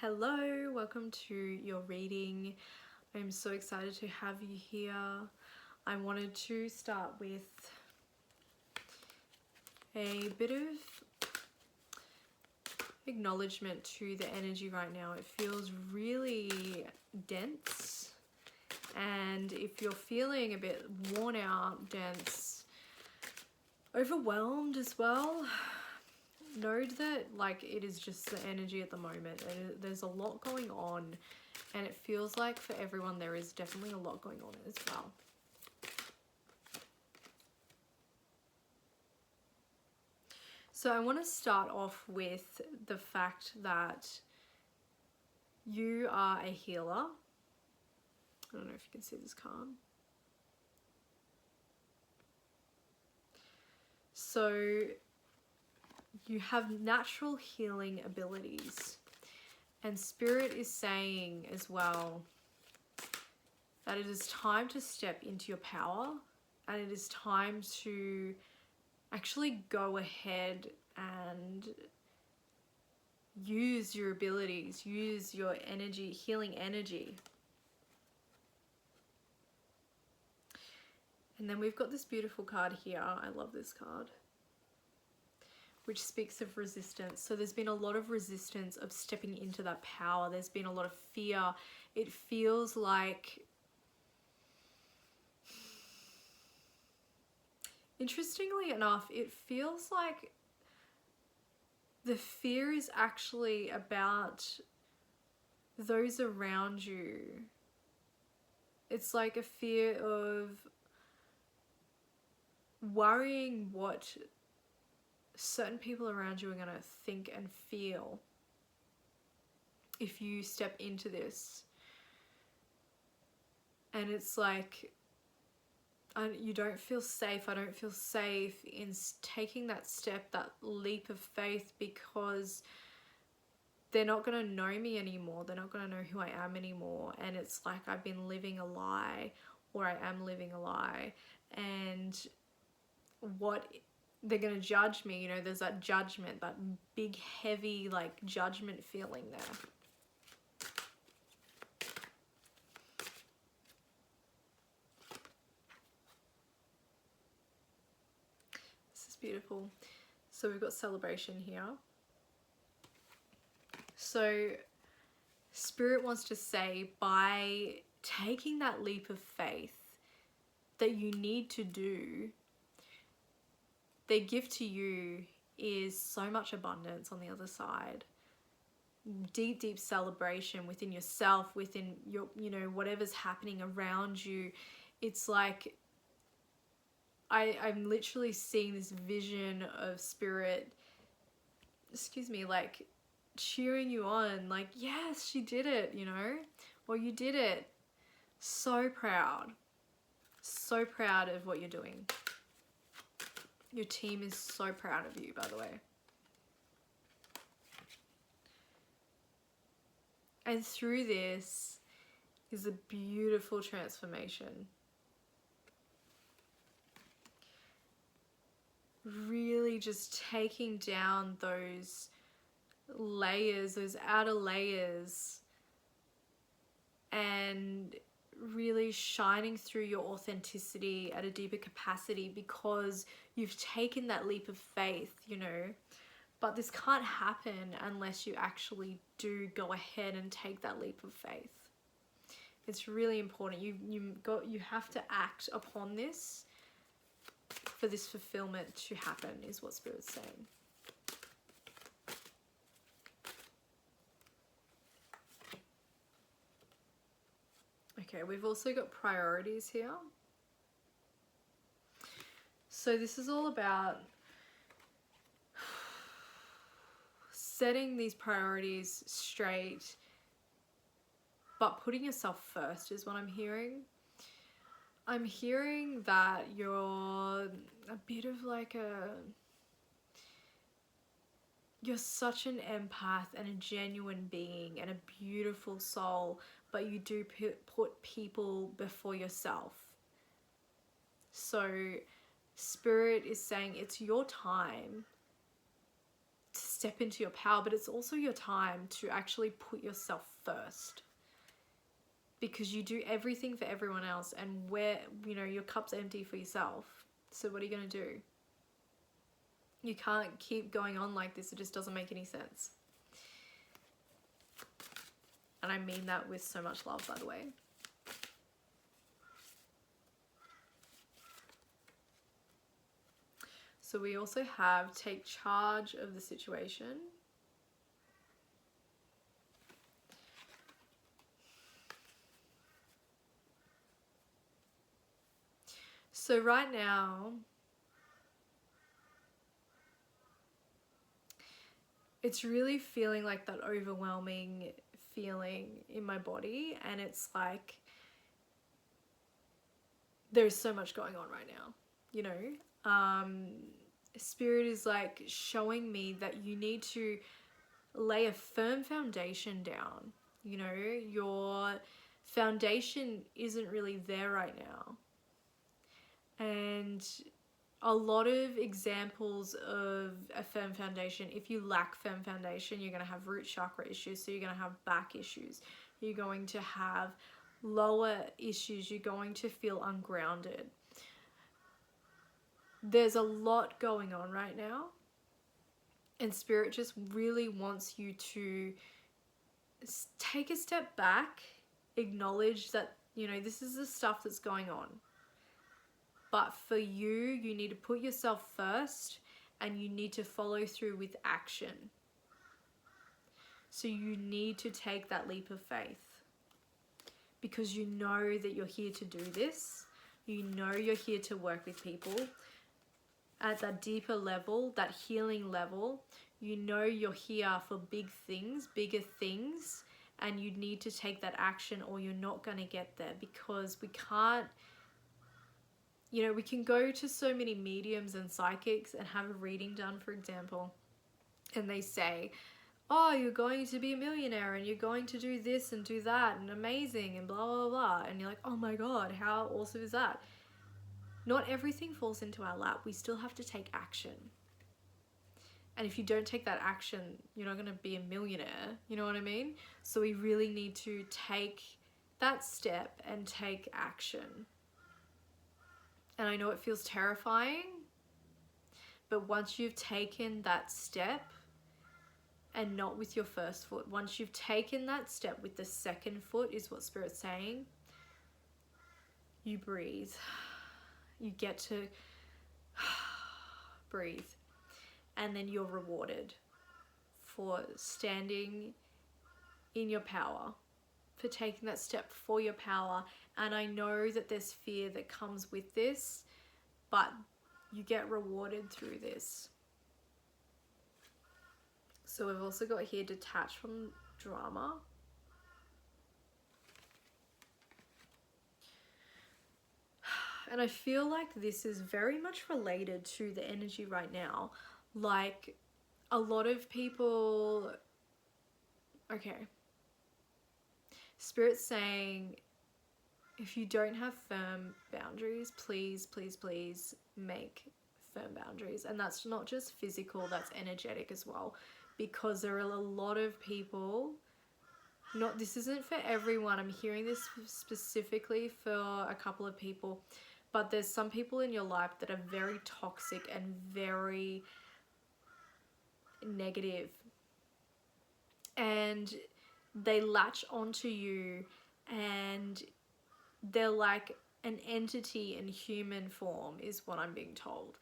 Hello, welcome to your reading. I'm so excited to have you here. I wanted to start with a bit of acknowledgement to the energy right now. It feels really dense, and if you're feeling a bit worn out, dense, overwhelmed as well, know that it is just the energy at the moment. There's a lot going on, and it feels like for everyone there is definitely a lot going on as well. So I want to start off with the fact that you are a healer. I don't know if you can see this card. So you have natural healing abilities, and Spirit is saying as well that it is time to step into your power, and it is time to actually go ahead and use your abilities, use your energy, healing energy. And then we've got this beautiful card here. I love this card, which speaks of resistance. So there's been a lot of resistance of stepping into that power. There's been a lot of fear. It feels like, interestingly enough, it feels like the fear is actually about those around you. It's like a fear of worrying what certain people around you are going to think and feel if you step into this. And it's like, you don't feel safe. I don't feel safe in taking that step, that leap of faith, because they're not going to know me anymore. They're not going to know who I am anymore. And it's like I've been living a lie, or I am living a lie. And what they're going to judge me, there's that judgment, that big, heavy, judgment feeling there. This is beautiful. So we've got celebration here. So Spirit wants to say, by taking that leap of faith that you need to do, their gift to you is so much abundance on the other side. Deep, deep celebration within yourself, within your, whatever's happening around you. It's like, I'm literally seeing this vision of Spirit, cheering you on, yes, she did it, or you did it. So proud of what you're doing. Your team is so proud of you, by the way. And through this is a beautiful transformation. Really just taking down those layers, those outer layers, and really shining through your authenticity at a deeper capacity, because you've taken that leap of faith, But this can't happen unless you actually do go ahead and take that leap of faith. It's really important. You have to act upon this for this fulfillment to happen, is what Spirit's saying. Okay, we've also got priorities here. So this is all about setting these priorities straight, but putting yourself first is what I'm hearing. I'm hearing that you're a bit of you're such an empath and a genuine being and a beautiful soul, but you do put people before yourself. So Spirit is saying it's your time to step into your power, but it's also your time to actually put yourself first, because you do everything for everyone else, and where, you know, your cup's empty for yourself. So what are you going to do? You can't keep going on like this. It just doesn't make any sense. And I mean that with so much love, by the way. So we also have take charge of the situation. So right now, it's really feeling like that overwhelming feeling in my body, and it's like there's so much going on right now, you know. Spirit is like showing me that you need to lay a firm foundation down. You know, your foundation isn't really there right now. And a lot of examples of a firm foundation, if you lack firm foundation, you're going to have root chakra issues. So you're going to have back issues. You're going to have lower issues. You're going to feel ungrounded. There's a lot going on right now. And Spirit just really wants you to take a step back, acknowledge that, you know, this is the stuff that's going on. But for you, you need to put yourself first, and you need to follow through with action. So you need to take that leap of faith, because you know that you're here to do this. You know you're here to work with people at that deeper level, that healing level. You know you're here for big things, bigger things, and you need to take that action, or you're not going to get there. Because we can't, you know, we can go to so many mediums and psychics and have a reading done, for example, and they say, oh, you're going to be a millionaire and you're going to do this and do that and amazing and blah, blah, blah. And you're like, oh my God, how awesome is that? Not everything falls into our lap. We still have to take action. And if you don't take that action, you're not going to be a millionaire. You know what I mean? So we really need to take that step and take action. And I know it feels terrifying, but once you've taken that step, and not with your first foot, once you've taken that step with the second foot, is what Spirit's saying, you breathe. You get to breathe. And then you're rewarded for standing in your power, for taking that step for your power. And I know that there's fear that comes with this, but you get rewarded through this. So we've also got here detach from drama. And I feel like this is very much related to the energy right now. Like a lot of people, okay, Spirit's saying, if you don't have firm boundaries, please, please, please make firm boundaries. And that's not just physical, that's energetic as well. Because there are a lot of people, this isn't for everyone, I'm hearing this specifically for a couple of people, but there's some people in your life that are very toxic and very negative, and they latch onto you, and they're like an entity in human form, is what I'm being told.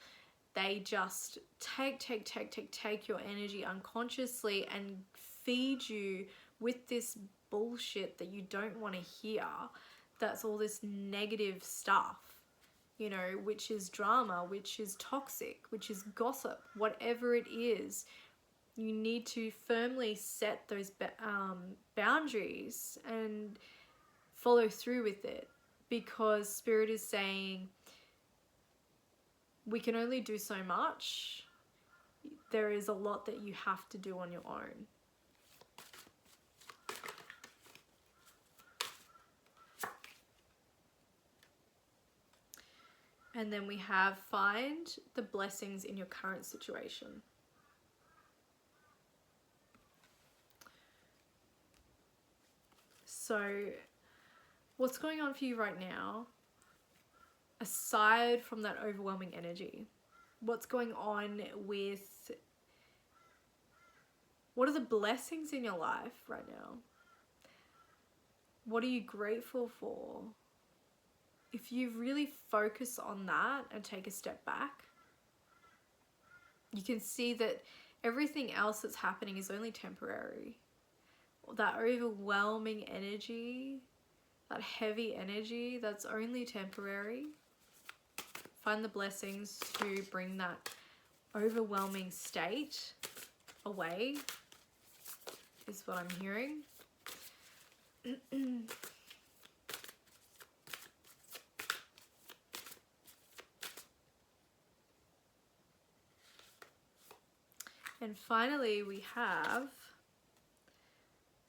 They just take your energy unconsciously and feed you with this bullshit that you don't want to hear. That's all this negative stuff, you know, which is drama, which is toxic, which is gossip, whatever it is. You need to firmly set those boundaries and follow through with it, because Spirit is saying, we can only do so much. There is a lot that you have to do on your own. And then we have find the blessings in your current situation. So what's going on for you right now, aside from that overwhelming energy? What's going on with, what are the blessings in your life right now? What are you grateful for? If you really focus on that and take a step back, you can see that everything else that's happening is only temporary. That overwhelming energy, that heavy energy, that's only temporary. Find the blessings to bring that overwhelming state away, is what I'm hearing. And finally, we have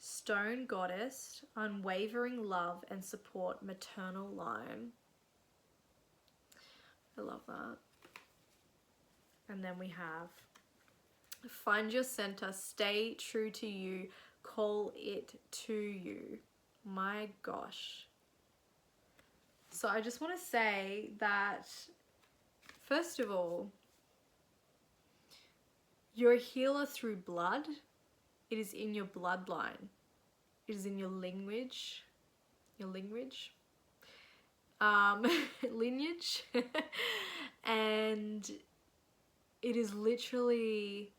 Stone Goddess, unwavering love and support, maternal line. I love that. And then we have find your center, stay true to you, call it to you. My gosh. So I just want to say that, first of all, you're a healer through blood. It is in your bloodline. It is in your lineage. Lineage. And it is literally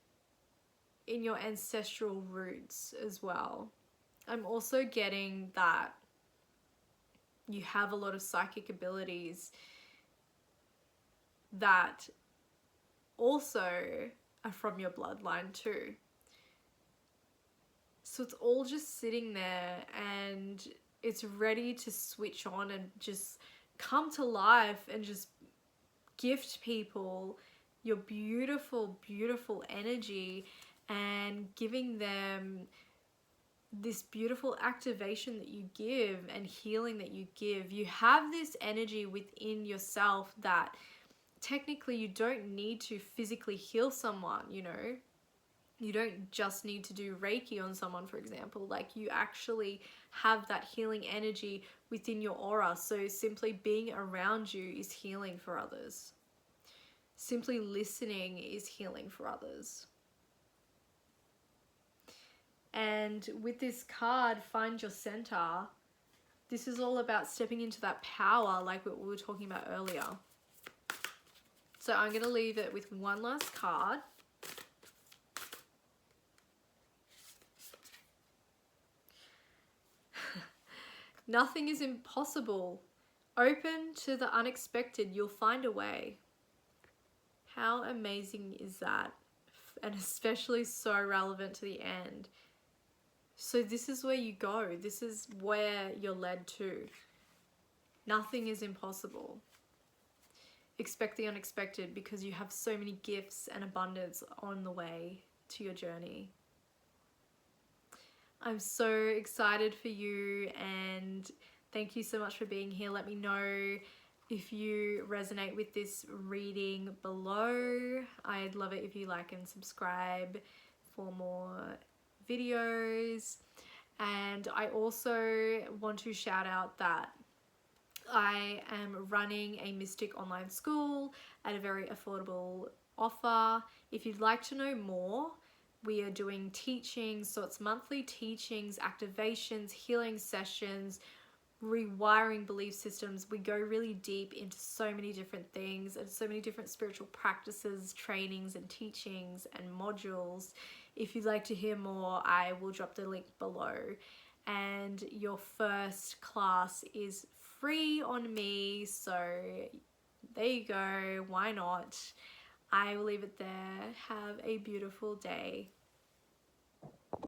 in your ancestral roots as well. I'm also getting that you have a lot of psychic abilities that also are from your bloodline too. So it's all just sitting there and it's ready to switch on and just come to life and just gift people your beautiful, beautiful energy and giving them this beautiful activation that you give and healing that you give. You have this energy within yourself that technically you don't need to physically heal someone, you know. You don't just need to do Reiki on someone, for example. Like, you actually have that healing energy within your aura. So simply being around you is healing for others. Simply listening is healing for others. And with this card, Find Your Center, this is all about stepping into that power like what we were talking about earlier. So I'm going to leave it with one last card. Nothing is impossible. Open to the unexpected. You'll find a way. How amazing is that? And especially so relevant to the end. So this is where you go. This is where you're led to. Nothing is impossible. Expect the unexpected because you have so many gifts and abundance on the way to your journey. I'm so excited for you and thank you so much for being here. Let me know if you resonate with this reading below. I'd love it if you like and subscribe for more videos. And I also want to shout out that I am running a Mystic online school at a very affordable offer. If you'd like to know more, we are doing teachings, so it's monthly teachings, activations, healing sessions, rewiring belief systems. We go really deep into so many different things and so many different spiritual practices, trainings and teachings and modules. If you'd like to hear more, I will drop the link below. And your first class is free on me, so there you go. Why not? I will leave it there. Have a beautiful day.